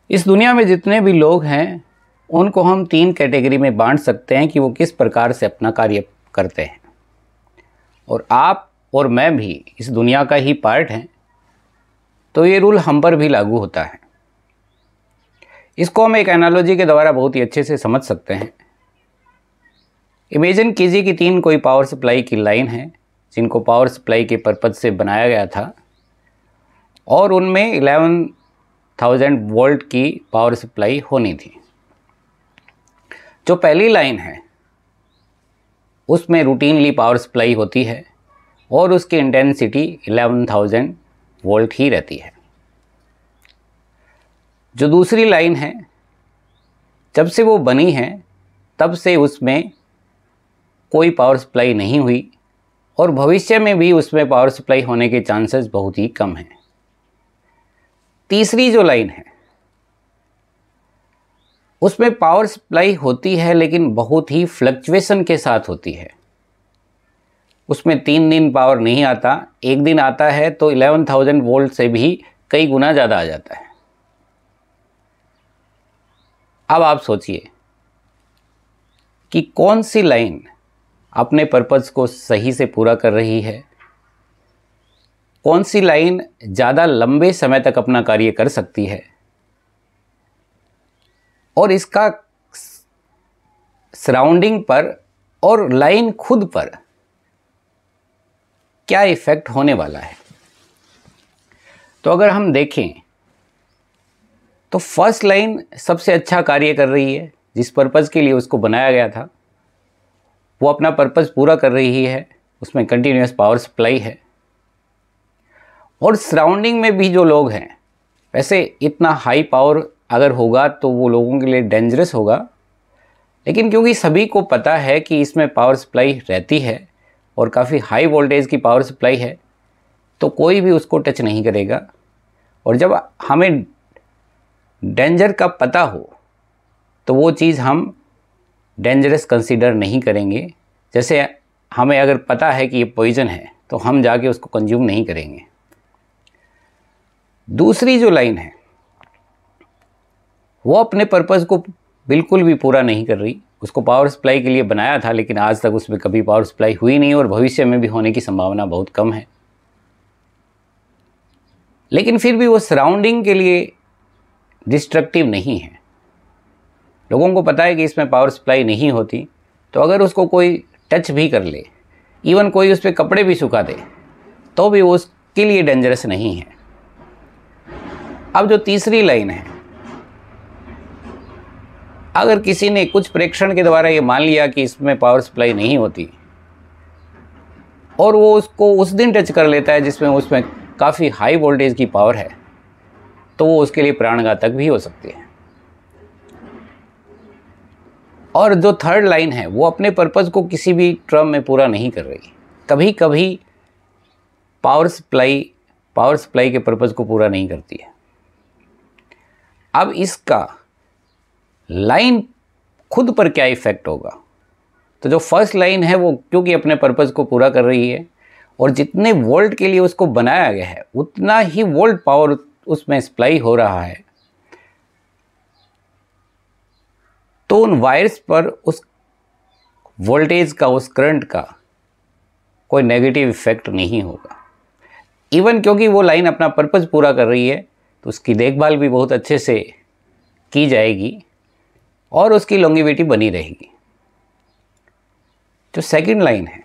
इस दुनिया में जितने भी लोग हैं उनको हम 3 कैटेगरी में बांट सकते हैं कि वो किस प्रकार से अपना कार्य करते हैं। और आप और मैं भी इस दुनिया का ही पार्ट हैं, तो ये रूल हम पर भी लागू होता है। इसको हम एक एनालॉजी के द्वारा बहुत ही अच्छे से समझ सकते हैं। इमेजिन कीजिए कि 3 कोई पावर सप्लाई की लाइन है जिनको पावर सप्लाई के पर्पज़ से बनाया गया था और उनमें 11,000 वोल्ट की पावर सप्लाई होनी थी। जो पहली लाइन है उसमें रूटीनली पावर सप्लाई होती है और उसकी इंटेंसिटी 11,000 वोल्ट ही रहती है। जो दूसरी लाइन है, जब से वो बनी है तब से उसमें कोई पावर सप्लाई नहीं हुई और भविष्य में भी उसमें पावर सप्लाई होने के चांसेस बहुत ही कम हैं। तीसरी जो लाइन है उसमें पावर सप्लाई होती है लेकिन बहुत ही फ्लक्चुएशन के साथ होती है। उसमें 3 दिन पावर नहीं आता, एक दिन आता है तो 11,000 वोल्ट से भी कई गुना ज़्यादा आ जाता है। अब आप सोचिए कि कौन सी लाइन अपने पर्पज़ को सही से पूरा कर रही है, कौन सी लाइन ज़्यादा लंबे समय तक अपना कार्य कर सकती है और इसका सराउंडिंग पर और लाइन खुद पर क्या इफ़ेक्ट होने वाला है। तो अगर हम देखें तो फर्स्ट लाइन सबसे अच्छा कार्य कर रही है, जिस पर्पज़ के लिए उसको बनाया गया था वो अपना पर्पज़ पूरा कर रही है, उसमें कंटिन्यूस पावर सप्लाई है। और सराउंडिंग में भी जो लोग हैं, वैसे इतना हाई पावर अगर होगा तो वो लोगों के लिए डेंजरस होगा, लेकिन क्योंकि सभी को पता है कि इसमें पावर सप्लाई रहती है और काफ़ी हाई वोल्टेज की पावर सप्लाई है, तो कोई भी उसको टच नहीं करेगा। और जब हमें डेंजर का पता हो तो वो चीज़ हम डेंजरस कंसीडर नहीं करेंगे। जैसे हमें अगर पता है कि ये पॉइजन है तो हम जाके उसको कंज्यूम नहीं करेंगे। दूसरी जो लाइन है वो अपने पर्पज़ को बिल्कुल भी पूरा नहीं कर रही। उसको पावर सप्लाई के लिए बनाया था लेकिन आज तक उसमें कभी पावर सप्लाई हुई नहीं और भविष्य में भी होने की संभावना बहुत कम है। लेकिन फिर भी वो सराउंडिंग के लिए डिस्ट्रक्टिव नहीं है। लोगों को पता है कि इसमें पावर सप्लाई नहीं होती, तो अगर उसको कोई टच भी कर ले, इवन कोई उस पर कपड़े भी सुखा दे, तो भी वो उसके लिए डेंजरस नहीं है। अब जो तीसरी लाइन है, अगर किसी ने कुछ प्रेक्षण के द्वारा ये मान लिया कि इसमें पावर सप्लाई नहीं होती और वो उसको उस दिन टच कर लेता है जिसमें काफ़ी हाई वोल्टेज की पावर है, तो वो उसके लिए प्राणघातक भी हो सकती है। और जो थर्ड लाइन है वो अपने पर्पज़ को किसी भी टर्म में पूरा नहीं कर रही। कभी कभी पावर सप्लाई के पर्पज़ को पूरा नहीं करती है। अब इसका लाइन खुद पर क्या इफ़ेक्ट होगा? तो जो फर्स्ट लाइन है वो क्योंकि अपने पर्पज़ को पूरा कर रही है और जितने वोल्ट के लिए उसको बनाया गया है उतना ही वोल्ट पावर उसमें सप्लाई हो रहा है, तो उन वायर्स पर उस वोल्टेज का, उस करंट का कोई नेगेटिव इफेक्ट नहीं होगा। इवन क्योंकि वो लाइन अपना पर्पज़ पूरा कर रही है तो उसकी देखभाल भी बहुत अच्छे से की जाएगी और उसकी लॉन्गेविटी बनी रहेगी। जो सेकंड लाइन है,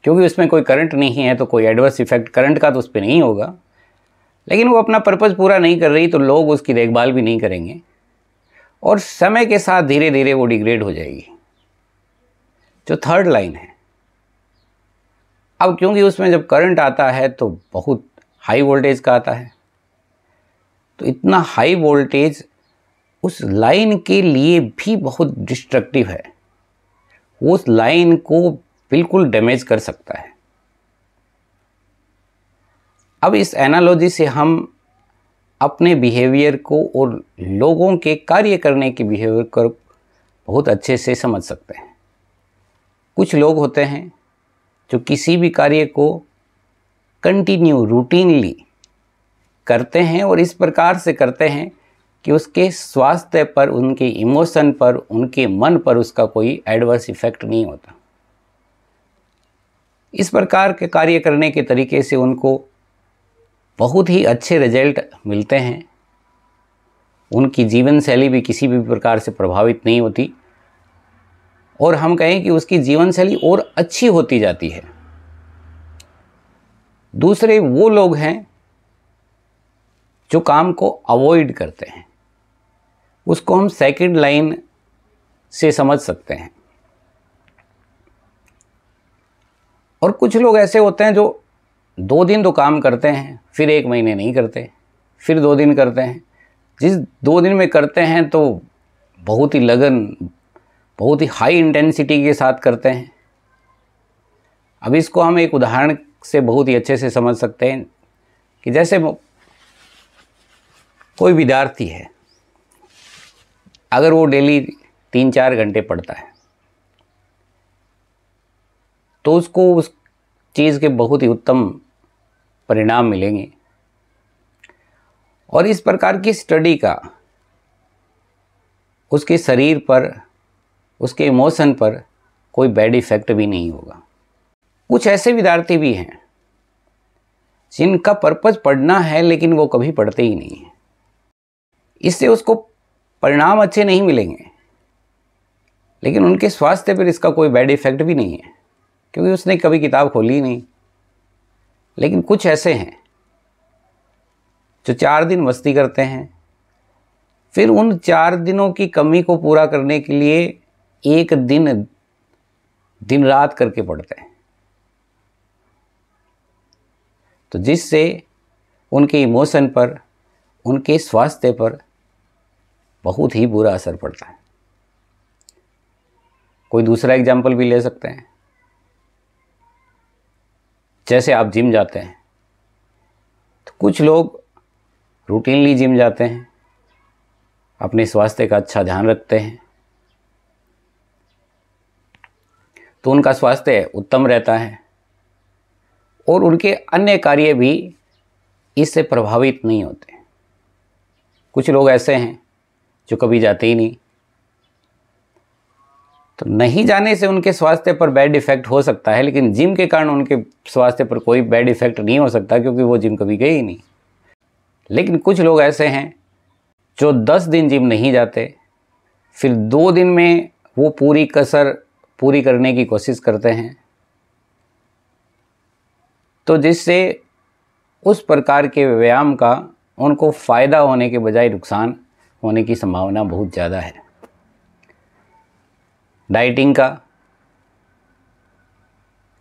क्योंकि उसमें कोई करंट नहीं है तो कोई एडवर्स इफेक्ट करंट का तो उस पर नहीं होगा, लेकिन वो अपना पर्पज़ पूरा नहीं कर रही तो लोग उसकी देखभाल भी नहीं करेंगे और समय के साथ धीरे धीरे वो डिग्रेड हो जाएगी। जो थर्ड लाइन है, अब क्योंकि उसमें जब करंट आता है तो बहुत हाई वोल्टेज का आता है, तो इतना हाई वोल्टेज उस लाइन के लिए भी बहुत डिस्ट्रक्टिव है, उस लाइन को बिल्कुल डैमेज कर सकता है। अब इस एनालॉजी से हम अपने बिहेवियर को और लोगों के कार्य करने के बिहेवियर को बहुत अच्छे से समझ सकते हैं। कुछ लोग होते हैं जो किसी भी कार्य को कंटिन्यू रूटीनली करते हैं और इस प्रकार से करते हैं कि उसके स्वास्थ्य पर, उनके इमोशन पर, उनके मन पर उसका कोई एडवर्स इफेक्ट नहीं होता। इस प्रकार के कार्य करने के तरीके से उनको बहुत ही अच्छे रिजल्ट मिलते हैं। उनकी जीवन शैली भी किसी भी प्रकार से प्रभावित नहीं होती और हम कहें कि उसकी जीवन शैली और अच्छी होती जाती है। दूसरे वो लोग हैं जो काम को अवॉइड करते हैं, उसको हम सेकंड लाइन से समझ सकते हैं। और कुछ लोग ऐसे होते हैं जो 2 दिन तो काम करते हैं, फिर 1 महीने नहीं करते, फिर 2 दिन करते हैं। जिस 2 दिन में करते हैं तो बहुत ही लगन, बहुत ही हाई इंटेंसिटी के साथ करते हैं। अब इसको हम एक उदाहरण से बहुत ही अच्छे से समझ सकते हैं कि जैसे कोई विद्यार्थी है, अगर वो डेली 3-4 घंटे पढ़ता है तो उसको उस चीज़ के बहुत ही उत्तम परिणाम मिलेंगे। और इस प्रकार की स्टडी का उसके शरीर पर, उसके इमोशन पर कोई बैड इफ़ेक्ट भी नहीं होगा। कुछ ऐसे विद्यार्थी भी हैं जिनका पर्पस पढ़ना है लेकिन वो कभी पढ़ते ही नहीं है। इससे उसको परिणाम अच्छे नहीं मिलेंगे, लेकिन उनके स्वास्थ्य पर इसका कोई बैड इफ़ेक्ट भी नहीं है क्योंकि उसने कभी किताब खोली ही नहीं। लेकिन कुछ ऐसे हैं जो 4 दिन मस्ती करते हैं, फिर उन 4 दिनों की कमी को पूरा करने के लिए 1 दिन दिन रात करके पढ़ते हैं, तो जिससे उनके इमोशन पर, उनके स्वास्थ्य पर बहुत ही बुरा असर पड़ता है। कोई दूसरा एग्जाम्पल भी ले सकते हैं। जैसे आप जिम जाते हैं तो कुछ लोग रूटीनली जिम जाते हैं, अपने स्वास्थ्य का अच्छा ध्यान रखते हैं, तो उनका स्वास्थ्य उत्तम रहता है और उनके अन्य कार्य भी इससे प्रभावित नहीं होते। कुछ लोग ऐसे हैं जो कभी जाते ही नहीं, तो नहीं जाने से उनके स्वास्थ्य पर बैड इफ़ेक्ट हो सकता है, लेकिन जिम के कारण उनके स्वास्थ्य पर कोई बैड इफ़ेक्ट नहीं हो सकता क्योंकि वो जिम कभी गए ही नहीं। लेकिन कुछ लोग ऐसे हैं जो 10 दिन जिम नहीं जाते, फिर 2 दिन में वो पूरी कसर पूरी करने की कोशिश करते हैं, तो जिससे उस प्रकार के व्यायाम का उनको फ़ायदा होने के बजाय नुकसान होने की संभावना बहुत ज़्यादा है। डाइटिंग का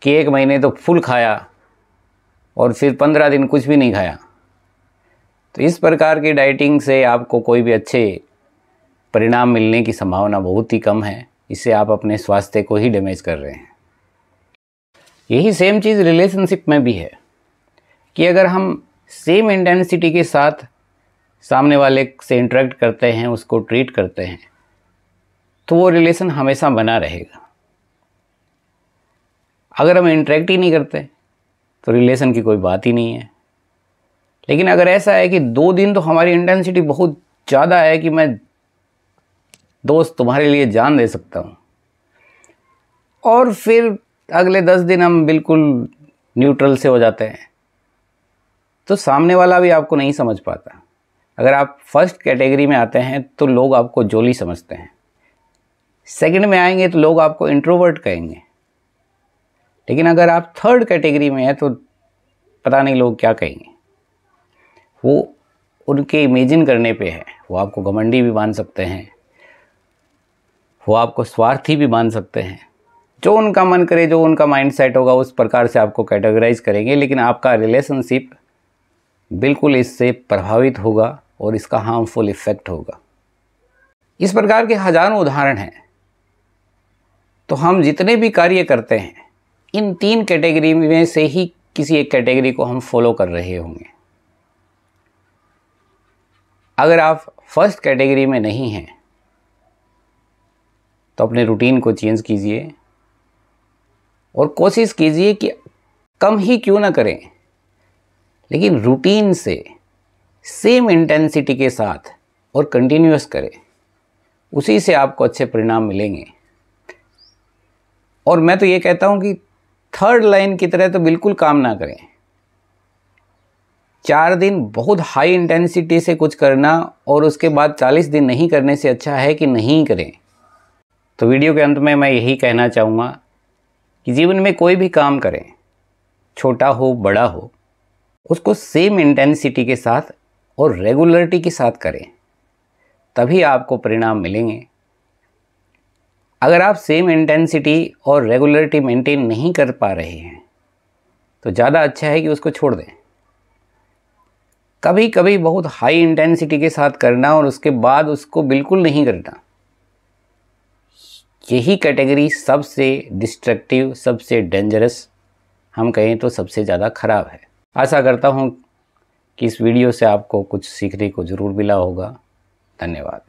कि 1 महीने तो फुल खाया और फिर 15 दिन कुछ भी नहीं खाया, तो इस प्रकार की डाइटिंग से आपको कोई भी अच्छे परिणाम मिलने की संभावना बहुत ही कम है। इससे आप अपने स्वास्थ्य को ही डैमेज कर रहे हैं। यही सेम चीज़ रिलेशनशिप में भी है कि अगर हम सेम इंटेंसिटी के साथ सामने वाले से इंटरेक्ट करते हैं, उसको ट्रीट करते हैं, तो वो रिलेशन हमेशा बना रहेगा। अगर हम इंटरेक्ट ही नहीं करते तो रिलेशन की कोई बात ही नहीं है। लेकिन अगर ऐसा है कि 2 दिन तो हमारी इंटेंसिटी बहुत ज़्यादा है कि मैं दोस्त तुम्हारे लिए जान दे सकता हूँ, और फिर अगले 10 दिन हम बिल्कुल न्यूट्रल से हो जाते हैं, तो सामने वाला भी आपको नहीं समझ पाता। अगर आप फर्स्ट कैटेगरी में आते हैं तो लोग आपको जोली समझते हैं, सेकंड में आएंगे तो लोग आपको इंट्रोवर्ट कहेंगे, लेकिन अगर आप थर्ड कैटेगरी में हैं तो पता नहीं लोग क्या कहेंगे। वो उनके इमेजिन करने पे है। वो आपको घमंडी भी मान सकते हैं, वो आपको स्वार्थी भी मान सकते हैं, जो उनका मन करे, जो उनका माइंड सेट होगा उस प्रकार से आपको कैटेगराइज करेंगे, लेकिन आपका रिलेशनशिप बिल्कुल इससे प्रभावित होगा और इसका हार्मफुल इफ़ेक्ट होगा। इस प्रकार के हजारों उदाहरण हैं। तो हम जितने भी कार्य करते हैं इन 3 कैटेगरी में से ही किसी एक कैटेगरी को हम फॉलो कर रहे होंगे। अगर आप फर्स्ट कैटेगरी में नहीं हैं तो अपने रूटीन को चेंज कीजिए और कोशिश कीजिए कि कम ही क्यों ना करें, लेकिन रूटीन से सेम इंटेंसिटी के साथ और कंटिन्यूअस करें, उसी से आपको अच्छे परिणाम मिलेंगे। और मैं तो ये कहता हूँ कि थर्ड लाइन की तरह तो बिल्कुल काम ना करें। 4 दिन बहुत हाई इंटेंसिटी से कुछ करना और उसके बाद 40 दिन नहीं करने से अच्छा है कि नहीं करें। तो वीडियो के अंत में मैं यही कहना चाहूँगा कि जीवन में कोई भी काम करें, छोटा हो बड़ा हो, उसको सेम इंटेंसिटी के साथ और रेगुलरिटी के साथ करें, तभी आपको परिणाम मिलेंगे। अगर आप सेम इंटेंसिटी और रेगुलरिटी मेंटेन नहीं कर पा रहे हैं तो ज़्यादा अच्छा है कि उसको छोड़ दें। कभी कभी बहुत हाई इंटेंसिटी के साथ करना और उसके बाद उसको बिल्कुल नहीं करना, यही कैटेगरी सबसे डिस्ट्रक्टिव, सबसे डेंजरस, हम कहें तो सबसे ज़्यादा ख़राब है। आशा करता हूँ कि इस वीडियो से आपको कुछ सीखने को ज़रूर मिला होगा। धन्यवाद।